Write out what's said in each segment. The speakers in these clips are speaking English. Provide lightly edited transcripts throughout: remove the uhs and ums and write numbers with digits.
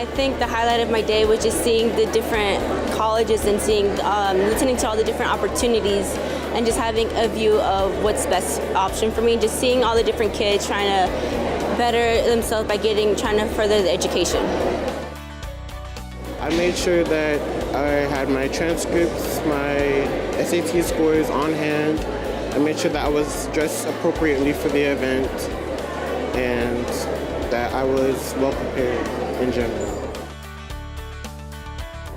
I think the highlight of my day was just seeing the different colleges and listening to all the different opportunities and just having a view of what's best option for me. Just seeing all the different kids trying to better themselves by trying to further the education. I made sure that I had my transcripts, my SAT scores on hand. I made sure that I was dressed appropriately for the event and that I was well prepared in general.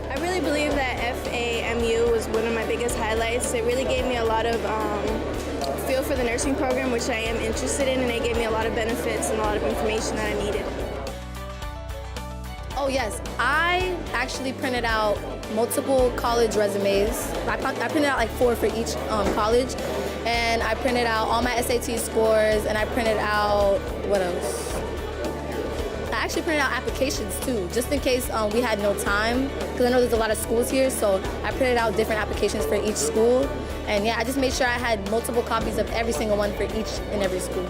I really believe that FAMU was one of my biggest highlights. It really gave me a lot of feel for the nursing program, which I am interested in, and it gave me a lot of benefits and a lot of information that I needed. Oh yes, I actually printed out multiple college resumes. I printed out like 4 for each college, and I printed out all my SAT scores, and I printed out, what else? I actually printed out applications too, just in case we had no time, because I know there's a lot of schools here, so I printed out different applications for each school. And yeah, I just made sure I had multiple copies of every single one for each and every school.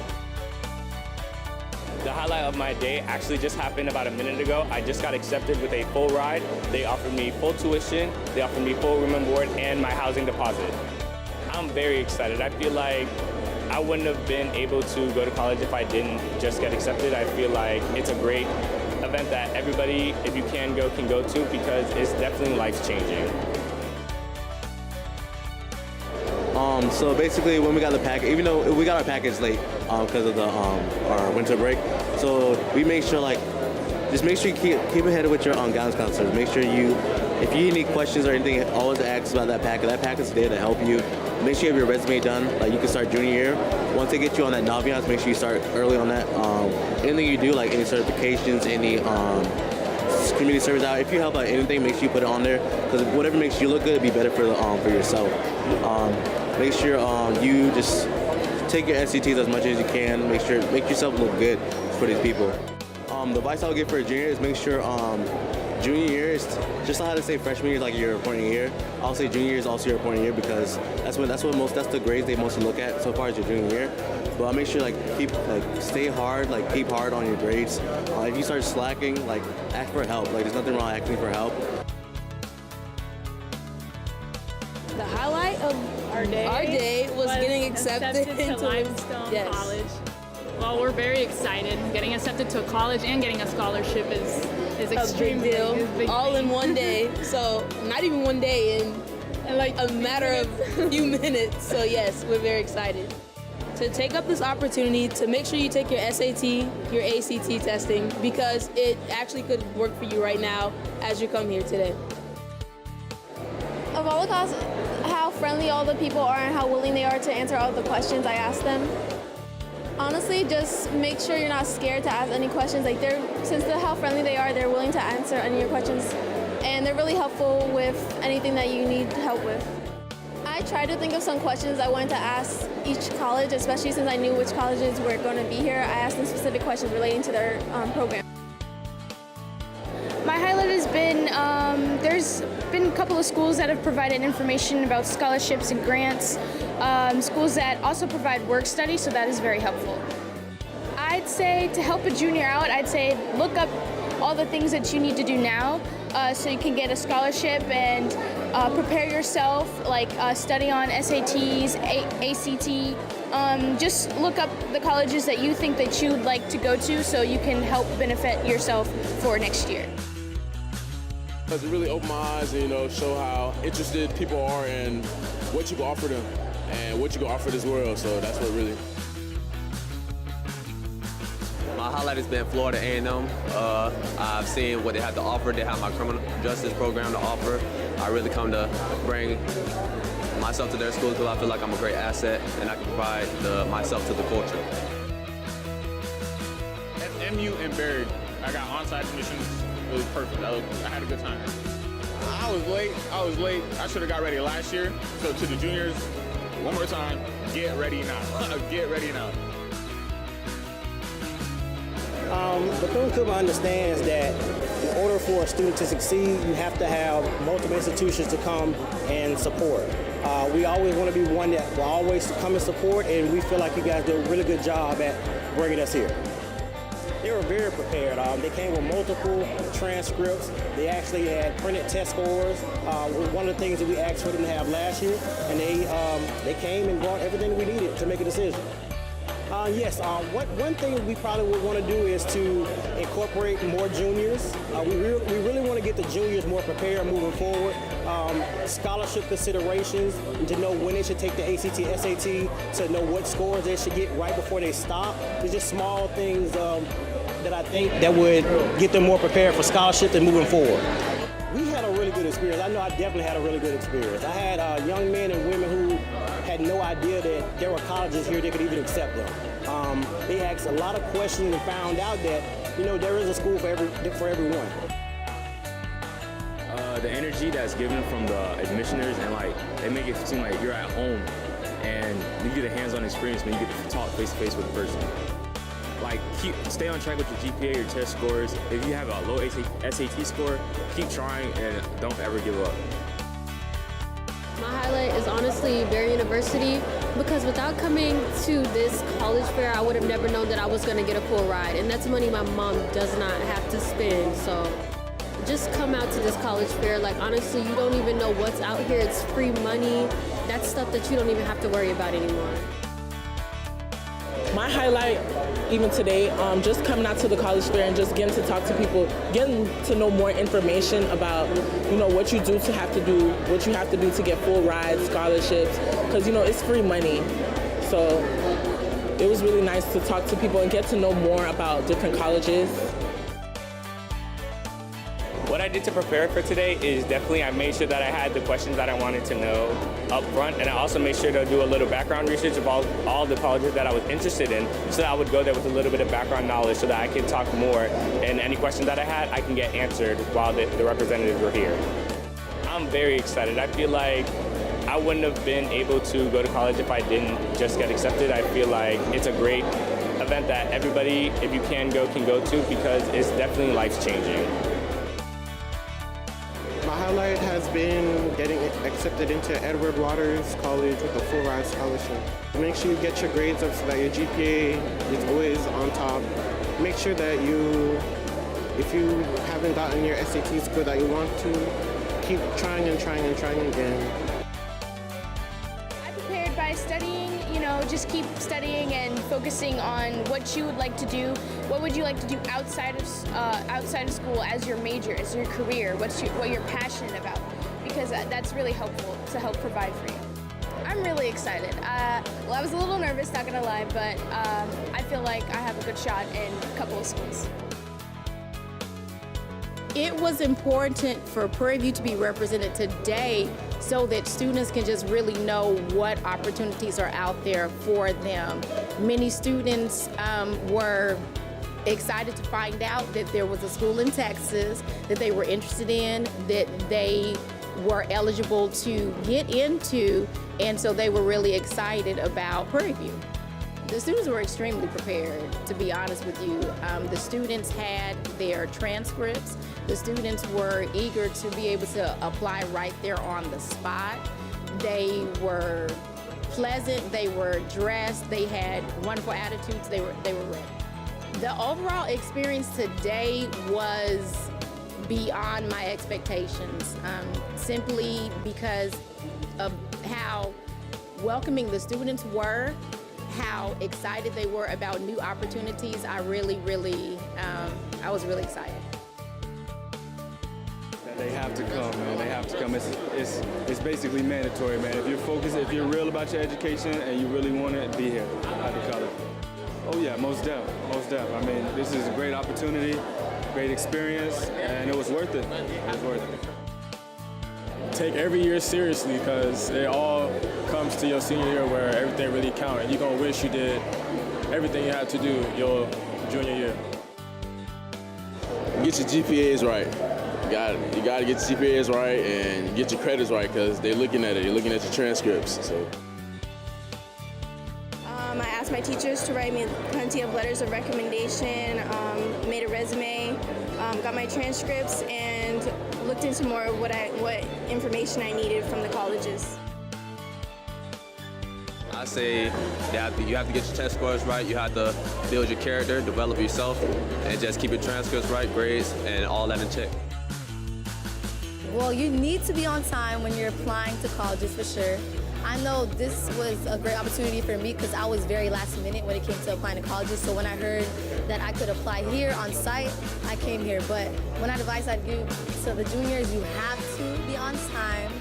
The highlight of my day actually just happened about a minute ago. I just got accepted with a full ride. They offered me full tuition, they offered me full room and board, and my housing deposit. I'm very excited. I feel like I wouldn't have been able to go to college if I didn't just get accepted. I feel like it's a great event that everybody, if you can go to, because it's definitely life-changing. So basically, when we got the package, even though we got our package late because of the our winter break, so we make sure just make sure you keep ahead with your guidance counselors. Make sure if you need any questions or anything, always ask about that packet. That packet's there to help you. Make sure you have your resume done. You can start junior year. Once they get you on that Naviance, make sure you start early on that. Anything you do, like any certifications, any community service out. If you help out anything, make sure you put it on there, because whatever makes you look good, it'll be better for yourself. Make sure you just take your SATs as much as you can. Make yourself look good for these people. The advice I would give for a junior is make sure junior year is just not how to say freshman year is like your reporting year. I'll say junior year is also your reporting year, because that's the grades they mostly look at so far as your junior year. But I'll make sure stay hard, keep hard on your grades. If you start slacking, ask for help. There's nothing wrong asking for help. The highlight of our day was getting accepted to Limestone yes. College. Well, we're very excited. Getting accepted to a college and getting a scholarship is extremely a big deal. All in one day. So not even one day, in a matter of a few minutes. So yes, we're very excited to take up this opportunity to make sure you take your SAT, your ACT testing, because it actually could work for you right now as you come here today. Of all the classes, how friendly all the people are and how willing they are to answer all the questions I ask them. Honestly, just make sure you're not scared to ask any questions. Since how friendly they are, they're willing to answer any of your questions, and they're really helpful with anything that you need help with. I tried to think of some questions I wanted to ask each college, especially since I knew which colleges were going to be here. I asked them specific questions relating to their program. My highlight has been, there's been a couple of schools that have provided information about scholarships and grants, schools that also provide work study, so that is very helpful. I'd say to help a junior out, I'd say look up all the things that you need to do now so you can get a scholarship, and prepare yourself, study on SATs, ACT. Just look up the colleges that you think that you'd like to go to so you can help benefit yourself for next year. It really opened my eyes and, show how interested people are in what you can offer them and what you can offer this world. So that's what really. My highlight has been Florida A&M. I've seen what they have to offer. They have my criminal justice program to offer. I really come to bring myself to their school because I feel like I'm a great asset and I can provide myself to the culture. At MU and Barry, I got on-site admissions. It was perfect. I had a good time. I was late. I should have got ready last year. So to the juniors, one more time, get ready now. Get ready now. The curriculum understands that in order for a student to succeed, you have to have multiple institutions to come and support. We always want to be one that will always come and support, and we feel like you guys do a really good job at bringing us here. It were very prepared. They came with multiple transcripts. They actually had printed test scores. One of the things that we asked for them to have last year, and they came and brought everything we needed to make a decision. Yes, one thing we probably would want to do is to incorporate more juniors. We really want to get the juniors more prepared moving forward. Scholarship considerations, to know when they should take the ACT, SAT, to know what scores they should get right before they stop. It's just small things that I think that would get them more prepared for scholarship and moving forward. We had a really good experience. I know I definitely had a really good experience. I had young men and women who had no idea that there were colleges here that could even accept them. They asked a lot of questions and found out that, there is a school for everyone. The energy that's given from the admissioners, and they make it seem like you're at home and you get a hands-on experience when you get to talk face-to-face with a person. Stay on track with your GPA, your test scores. If you have a low SAT score, keep trying and don't ever give up. My highlight is honestly Barry University, because without coming to this college fair, I would have never known that I was going to get a full ride. And that's money my mom does not have to spend. So just come out to this college fair. Honestly, you don't even know what's out here. It's free money. That's stuff that you don't even have to worry about anymore. My highlight, even today, just coming out to the college fair and just getting to talk to people, getting to know more information about, what you do to have to do, what you have to do to get full rides, scholarships, because, it's free money. So it was really nice to talk to people and get to know more about different colleges. What I did to prepare for today is definitely I made sure that I had the questions that I wanted to know up front, and I also made sure to do a little background research of all the colleges that I was interested in, so that I would go there with a little bit of background knowledge so that I could talk more, and any questions that I had, I can get answered while the representatives were here. I'm very excited. I feel like I wouldn't have been able to go to college if I didn't just get accepted. I feel like it's a great event that everybody, if you can go to, because it's definitely life-changing. My highlight has been getting accepted into Edward Waters College with a full ride scholarship. Make sure you get your grades up so that your GPA is always on top. Make sure that if you haven't gotten your SAT score that you want to, keep trying and trying and trying again. I prepared by studying, just keep studying and focusing on what you would like to do. What would you like to do outside of school as your major, as your career? What you're passionate about? Because that's really helpful to help provide for you. I'm really excited. I was a little nervous, not gonna lie, but I feel like I have a good shot in a couple of schools. It was important for Prairie View to be represented today so that students can just really know what opportunities are out there for them. Many students were excited to find out that there was a school in Texas that they were interested in, that they were eligible to get into, and so they were really excited about Prairie View. The students were extremely prepared, to be honest with you. The students had their transcripts. The students were eager to be able to apply right there on the spot. They were pleasant, they were dressed, they had wonderful attitudes, they were ready. The overall experience today was beyond my expectations, simply because of how welcoming the students were, how excited they were about new opportunities. I was really excited. They have to come, man. They have to come. It's basically mandatory, man. If you're focused, if you're real about your education and you really want it, be here at the college. Oh yeah, most def. I mean, this is a great opportunity, great experience, and it was worth it. It was worth it. Take every year seriously, because it all comes to your senior year where everything really counts, and you're gonna wish you did everything you had to do your junior year. Get your GPAs right. You got to get your GPAs right and get your credits right, because they're looking at it. They're looking at your transcripts. So. I asked my teachers to write me plenty of letters of recommendation, made a resume, got my transcripts, and looked into more of what information I needed from the colleges. I I say that you have to get your test scores right, you have to build your character, develop yourself, and just keep your transcripts right, grades, and all that in check. Well, you need to be on time when you're applying to colleges for sure. I know this was a great opportunity for me because I was very last minute when it came to applying to colleges. So when I heard that I could apply here on site, I came here. But when I advise I do to the juniors, you have to be on time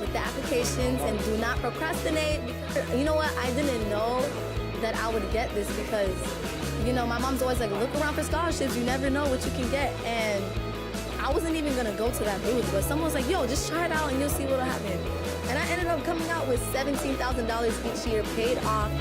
with the applications and do not procrastinate. Because, you know what? I didn't know that I would get this because, you know, my mom's always like, look around for scholarships. You never know what you can get. And I wasn't even gonna go to that booth, but someone was like, yo, just try it out and you'll see what'll happen. And I ended up coming out with $17,000 each year paid off.